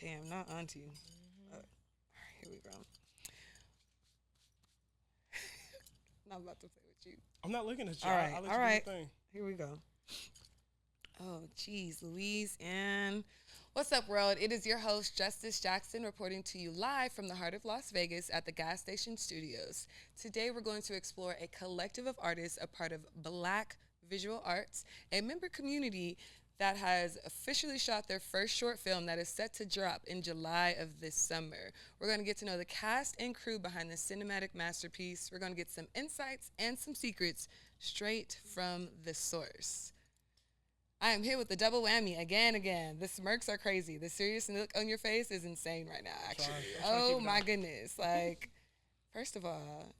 Damn, not auntie. All right, here we go. Not about to play with you. I'm not looking at you. All right, I'll let all you right. do your thing. Here we go. Oh, geez, Louise and what's up, world? It is your host, Justice Jackson, reporting to you live from the heart of Las Vegas at the Gas Station Studios. Today, we're going to explore a collective of artists, a part of Black Visual Arts, a member community that has officially shot their first short film that is set to drop in July of this summer. We're going to get to know the cast and crew behind this cinematic masterpiece. We're going to get some insights and some secrets straight from the source. I am here with the double whammy again. The smirks are crazy. The serious look on your face is insane right now, actually. Oh, my goodness. Like, first of all,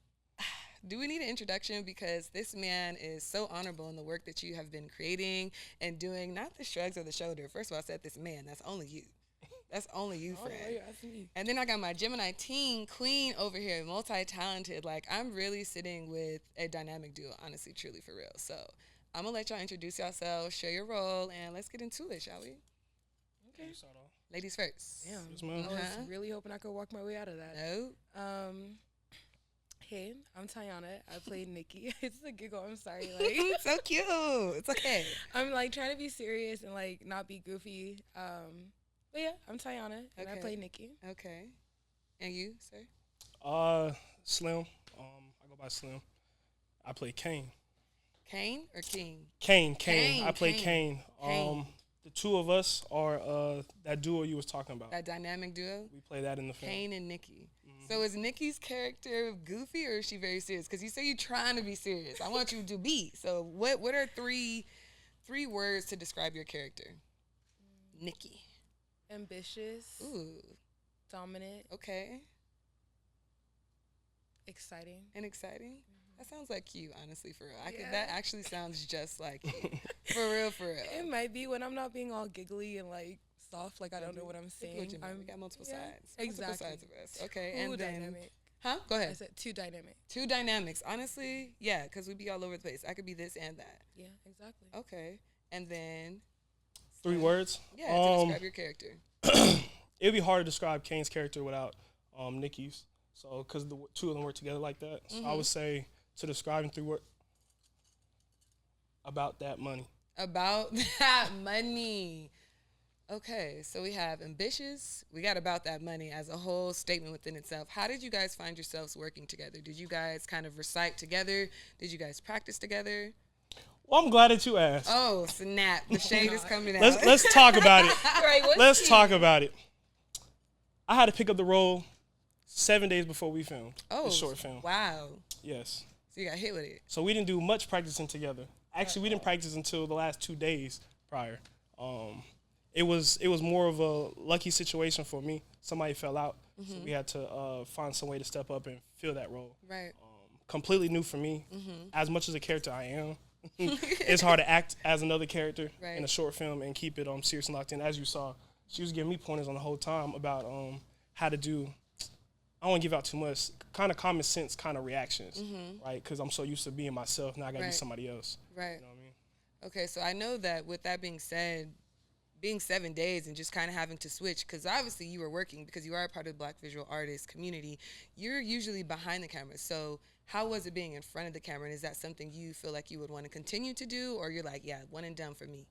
do we need an introduction? Because this man is so honorable in the work that you have been creating and doing. Not the shrugs of the shoulder. First of all, I said this man. That's only you. That's only you, friend. And then I got my Gemini teen queen over here, multi-talented. Like, I'm really sitting with a dynamic duo, honestly, truly, for real. So I'm going to let y'all introduce yourselves, share your role, and let's get into it, shall we? Okay. Ladies first. Damn. Yes, ma'am. I was really hoping I could walk my way out of that. No. Hey, I'm Tyiona. I played Nikki. It's a giggle. I'm sorry. Like, So cute. It's okay. I'm like trying to be serious and like not be goofy. But yeah, I'm Tyiona and I Okay. play Nikki. Okay. And you, sir? Slim. I go by Slim. I play Kane. Kane or King? Kane. Kane, I play Kane. Kane. The two of us are that duo you was talking about. That dynamic duo? We play that in the film. Kane and Nikki. So is Nikki's character goofy or is she very serious? Because you say you're trying to be serious. I want you to be. So what are three words to describe your character? Nikki. Ambitious. Ooh. Dominant. Okay. Exciting. And exciting? That sounds like you, honestly, for real. Yeah. That actually sounds just like you. For real, for real. It might be when I'm not being all giggly and like soft, like I don't know what I'm saying. We got multiple yeah, sides. exactly. Multiple sides of us. Okay, Ooh, and then dynamic. Huh? Go I ahead. said too dynamic. Two dynamics. Honestly, yeah, because we be all over the place. I could be this and that. Yeah, exactly. Okay. And then 3 words. yeah, to describe your character. It would be hard to describe Kane's character without Nikki's. So, because the two of them work together like that. So I would say to describe in 3 words, about that money. About that money. Okay, so we have ambitious. We got about that money as a whole statement within itself. How did you guys find yourselves working together? Did you guys kind of recite together? Did you guys practice together? Well, I'm glad that you asked. Oh, snap. The shade is coming out. Let's talk about it. Right, Let's talk about it. I had to pick up the role 7 days before we filmed the short film. Wow. Yes. So you got hit with it. So we didn't do much practicing together. Actually, we didn't practice until the last 2 days prior. It was more of a lucky situation for me. Somebody fell out, so we had to find some way to step up and fill that role. Right. Completely new for me. As much as a character I am, it's hard to act as another character in a short film and keep it serious and locked in. As you saw, she was giving me pointers on the whole time about how to do. I don't want to give out too much. Kind of common sense kind of reactions, right? Because I'm so used to being myself. Now I got to be somebody else. Right. You know what I mean? Okay, so I know that with that being said, being 7 days and just kind of having to switch, because obviously you were working because you are a part of the Black visual artist community. You're usually behind the camera. So how was it being in front of the camera? And is that something you feel like you would want to continue to do? Or you're like, yeah, one and done for me?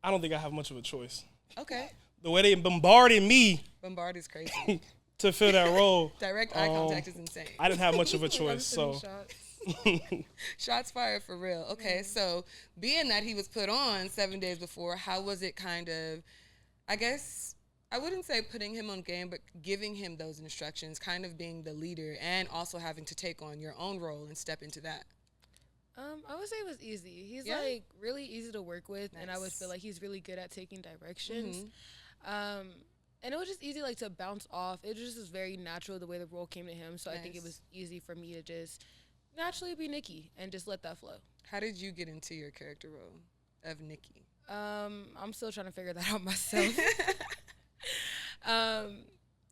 I don't think I have much of a choice. Okay. The way they bombarded me Bombard is crazy. to fill that role, Direct eye contact is insane. I didn't have much of a choice. So Shots. Shots fired for real. Okay, so being that he was put on 7 days before, how was it kind of, I guess, I wouldn't say putting him on game, but giving him those instructions, kind of being the leader and also having to take on your own role and step into that? I would say it was easy. He's Yeah? like really easy to work with, and I would Nice. feel like he's really good at taking directions. And it was just easy like to bounce off. It just was very natural the way the role came to him. So I think it was easy for me to just naturally be Nikki and just let that flow. How did you get into your character role of Nikki? I'm still trying to figure that out myself.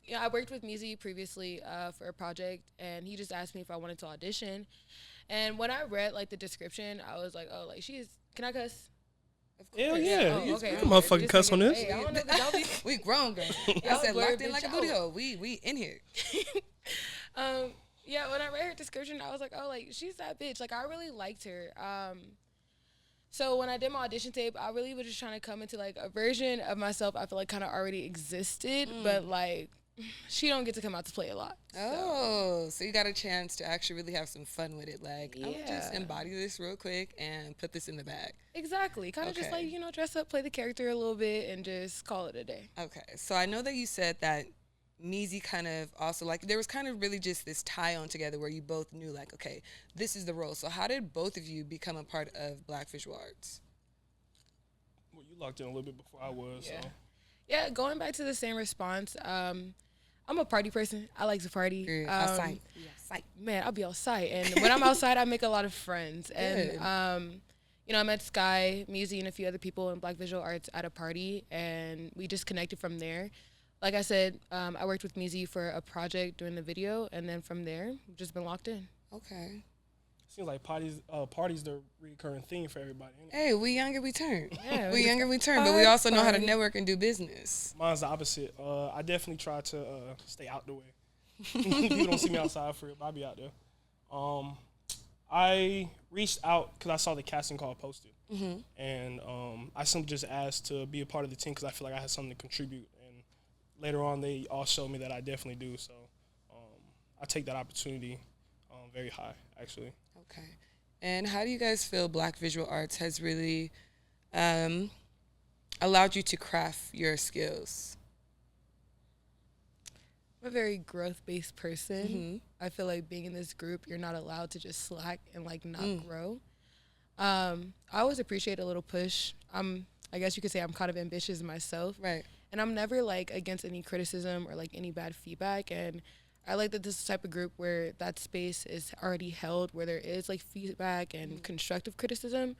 Yeah, I worked with Mizi previously for a project, and he just asked me if I wanted to audition. And when I read like the description, I was like, oh, like she's. Can I cuss? Of course. Hell yeah. Oh, You okay. can motherfucking cuss on this. Hey, I don't know. Don't be We grown. I said locked in like a booty hole. We in here. Yeah, when I read her description, I was like, oh, like, she's that bitch. Like, I really liked her. So when I did my audition tape, I really was just trying to come into, like, a version of myself I feel like kind of already existed, but, like, she don't get to come out to play a lot. So you got a chance to actually really have some fun with it. Like, I'm going to just embody this real quick and put this in the bag. Exactly. Kind of just, like, you know, dress up, play the character a little bit, and just call it a day. Okay. So I know that you said that Meezy kind of also, like, there was kind of really just this tie-on together where you both knew, like, okay, this is the role. So how did both of you become a part of Black Visual Arts? Well, you locked in a little bit before I was, so. Yeah, going back to the same response, I'm a party person. I like to party. Outside. Man, I'll be outside. And when I'm outside, I make a lot of friends. And, you know, I met Sky, Meezy, and a few other people in Black Visual Arts at a party, and we just connected from there. Like I said, I worked with Meezy for a project doing the video, and then from there, we've just been locked in. Okay. Seems like parties the recurring theme for everybody. Hey, we younger, we turn. Yeah, we younger, we turn, but we also know how to network and do business. Mine's the opposite. I definitely try to stay out the way. People don't see me outside for it, but I'll be out there. I reached out because I saw the casting call posted, and I simply just asked to be a part of the team because I feel like I had something to contribute. Later on, they all showed me that I definitely do. So I take that opportunity very high, actually. Okay. And how do you guys feel Black Visual Arts has really allowed you to craft your skills? I'm a very growth-based person. I feel like being in this group, you're not allowed to just slack and, like, not grow. I always appreciate a little push. I guess you could say I'm kind of ambitious myself. Right. And I'm never, like, against any criticism or, like, any bad feedback. And I like that this is the type of group where that space is already held, where there is, like, feedback and constructive criticism.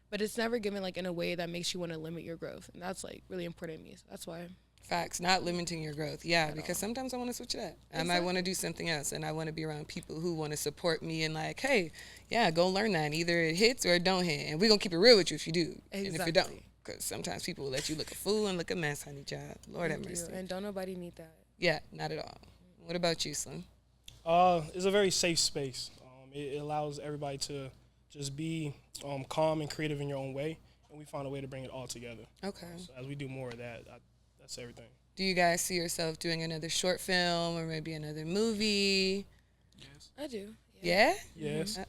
But it's never given, like, in a way that makes you want to limit your growth. And that's, like, really important to me. So that's why. Facts, not limiting your growth. Yeah, because sometimes I want to switch it up. Exactly. I might want to do something else, and I want to be around people who want to support me and, like, hey, yeah, go learn that. And either it hits or it don't hit. And we're going to keep it real with you if you do. Exactly. And if you don't. Because sometimes people will let you look a fool and look a mess, honey child. Lord have mercy. And don't nobody need that. Yeah, not at all. What about you, Slim? It's a very safe space. It allows everybody to just be calm and creative in your own way, and we find a way to bring it all together. Okay. So as we do more of that, that's everything. Do you guys see yourself doing another short film or maybe another movie? Yes. I do. Yeah? Yes.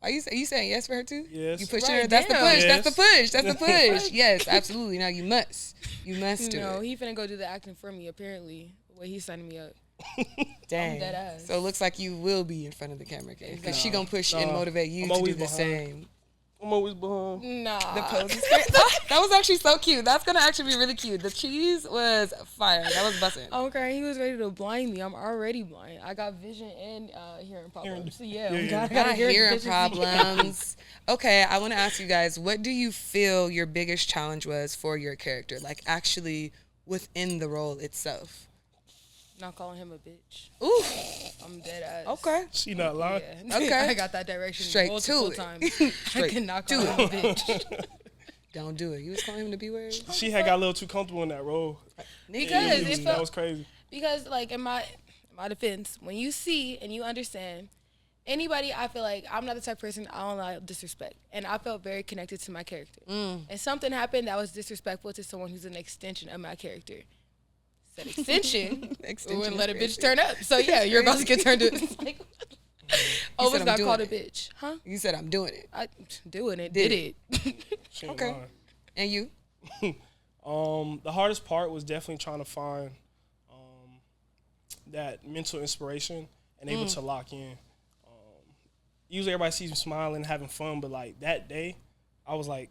Are you saying yes for her too? Yes. You pushing Right, her? That's the push. Yes. That's the push. That's the push. Yes, absolutely. Now you must do No, it. he finna go do the acting for me, apparently, the way he's signing me up. Dang. I'm dead ass. So it looks like you will be in front of the camera, because she gonna push and motivate you to do the same. I'm always behind. Nah. The pose is great. That was actually so cute. That's gonna actually be really cute. The cheese was fire. That was busting. I'm crying. He was ready to blind me. I'm already blind. I got vision and hearing problems. So yeah, I got hearing problems. Okay, I want to ask you guys, what do you feel your biggest challenge was for your character? Like, actually within the role itself. Not calling him a bitch. Ooh. I'm dead ass. Okay. She not lying. Yeah. Okay. I got that direction Straight multiple to it. times. I cannot call him a bitch. Don't do it. You was calling him the B word? She had got a little too comfortable in that role. Because that was crazy. Because, like, in my defense, when you see and you understand anybody, I feel like I'm not the type of person I don't allow disrespect. And I felt very connected to my character. And something happened that was disrespectful to someone who's an extension of my character. Said extension wouldn't let a bitch turn up. So yeah, you're about to get turned to. Like, almost got called a bitch, huh? You said I'm doing it. Doing it, did it. Okay. And you? The hardest part was definitely trying to find that mental inspiration and able to lock in. Usually everybody sees me smiling, having fun, but like that day, I was like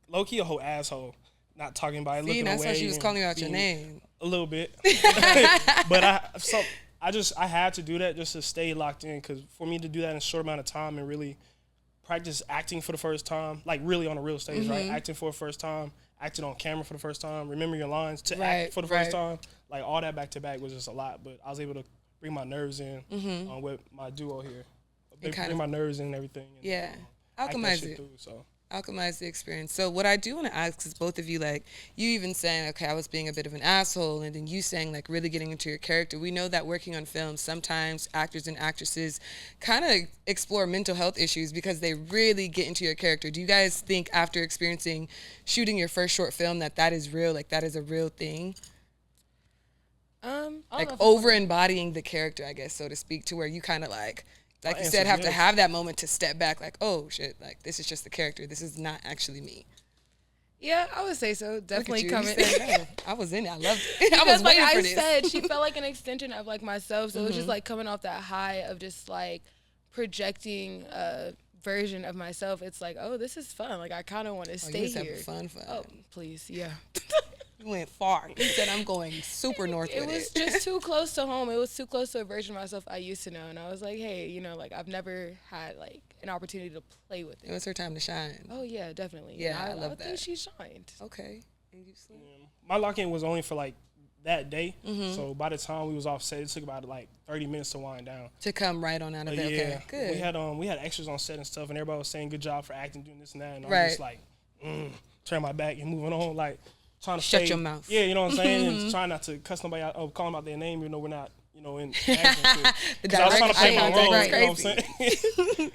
low key a whole asshole, not talking about it, looking away. That's why she was calling out your name. A little bit, but I had to do that just to stay locked in, because for me to do that in a short amount of time and really practice acting for the first time, like really on a real stage, right? Acting for the first time, acting on camera for the first time, remember your lines to act for the first time, like all that back to back was just a lot. But I was able to bring my nerves in with my duo here, bring my nerves in and everything. And, alchemize it. So alchemize the experience. So what I do want to ask is both of you, like, you even saying, okay, I was being a bit of an asshole, and then you saying, like, really getting into your character. We know that working on film, sometimes actors and actresses kind of explore mental health issues because they really get into your character. Do you guys think after experiencing shooting your first short film that is real, like that is a real thing? Like over embodying the character, I guess, so to speak, to where you kind of like you said, have to have that moment to step back, like, oh shit, like this is just the character. This is not actually me. Yeah, I would say so. Definitely coming. I was in it. I loved it. I was waiting for this. Said, she felt like an extension of like myself. So it was just like coming off that high of just like projecting a version of myself. It's like, oh, this is fun. Like I kind of want to stay here. Fun. Oh, please, yeah. You went far. You said I'm going super north with it. It was just too close to home. It was too close to a version of myself I used to know. And I was like, hey, you know, like I've never had like an opportunity to play with it. It was her time to shine. Oh yeah, definitely. Yeah, I love that. I think she shined. Okay. And you, Slim? My lock-in was only for like that day. So by the time we was off set, it took about like 30 minutes to wind down. To come right on out of there. Yeah. Okay, good. We had extras on set and stuff, and everybody was saying good job for acting, doing this and that, and I'm just like, turn my back and moving on, like trying to shut your mouth. Yeah, you know what I'm saying, and trying not to cuss nobody out, or call them out their name, even though we're not, you know, in acting. Because I was trying to play my role. You know what I'm saying?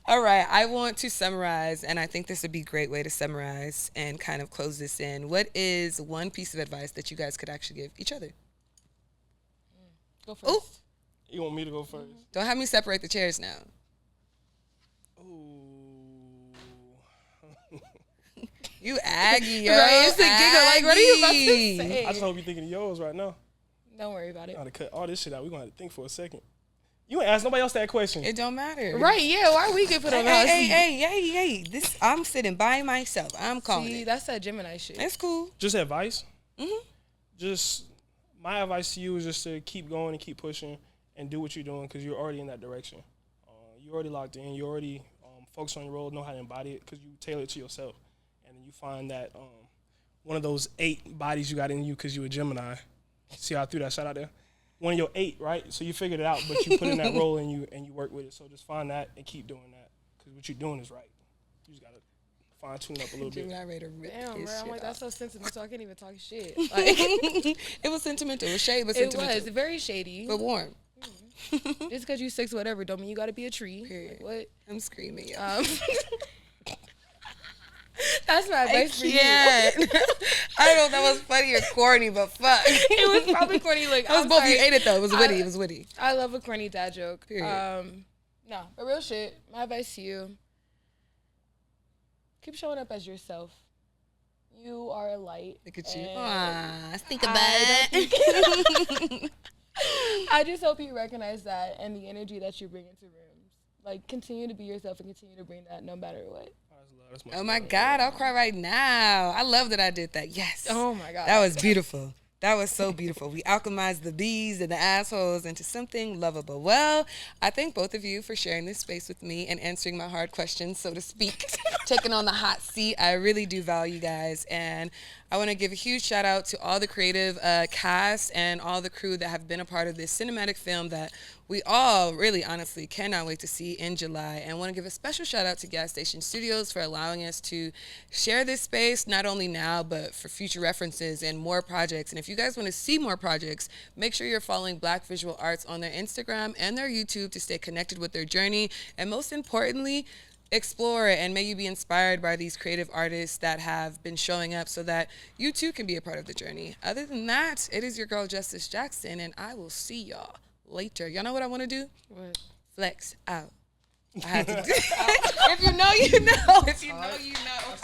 All right, I want to summarize, and I think this would be a great way to summarize and kind of close this in. What is one piece of advice that you guys could actually give each other? Go first. Ooh. You want me to go first? Don't have me separate the chairs now. You Aggie, yo. Right, it's a giggle. Like, what are you about to say? I just hope you're thinking of yours right now. Don't worry about it. I'm going to cut all this shit out. We're going to have to think for a second. You ain't ask nobody else that question. It don't matter. Right, yeah. Why we get put on the hot seat? Hey. I'm sitting by myself. I'm calling it. That's that Gemini shit. It's cool. Just advice? Just, my advice to you is just to keep going and keep pushing and do what you're doing because you're already in that direction. You're already locked in. You already focus on your role, know how to embody it because you tailor it to yourself. And you find that one of those 8 bodies you got in you because you a Gemini. See how I threw that shot out there? One of your 8, right? So you figured it out, but you put in that role and you work with it. So just find that and keep doing that because what you're doing is right. You just got to fine tune up a little bit. Damn, bro. I'm like, that's so sentimental. I can't even talk shit. Like, it was sentimental. It was shade, but sentimental. It was very shady. But warm. Just because you 6 whatever don't mean you got to be a tree. Period. Like, what? I'm screaming. That's my advice for you. I don't know if that was funny or corny, but fuck. It was probably corny. Like, it was both. You ate it though. It was witty. It was witty. I love a corny dad joke. Period. No, but real shit. My advice to you: keep showing up as yourself. You are a light. Look at you. Think about it. I just hope you recognize that and the energy that you bring into rooms. Like, continue to be yourself and continue to bring that no matter what. Oh my God, I'll cry right now. I love that I did that. Yes. Oh my God. That was beautiful. That was so beautiful. We alchemized the bees and the assholes into something lovable. Well, I thank both of you for sharing this space with me and answering my hard questions, so to speak, taking on the hot seat. I really do value you guys. And I want to give a huge shout out to all the creative cast and all the crew that have been a part of this cinematic film that we all really honestly cannot wait to see in July. And I want to give a special shout out to Gas Station Studios for allowing us to share this space, not only now, but for future references and more projects. And if you guys want to see more projects, make sure you're following Black Visual Arts on their Instagram and their YouTube to stay connected with their journey. And most importantly, explore and may you be inspired by these creative artists that have been showing up so that you too can be a part of the journey. Other than that, it is your girl, Justice Jackson, and I will see y'all later. Y'all know what I want to do? What? Flex out. I have to do If you know, you know. If you know, you know.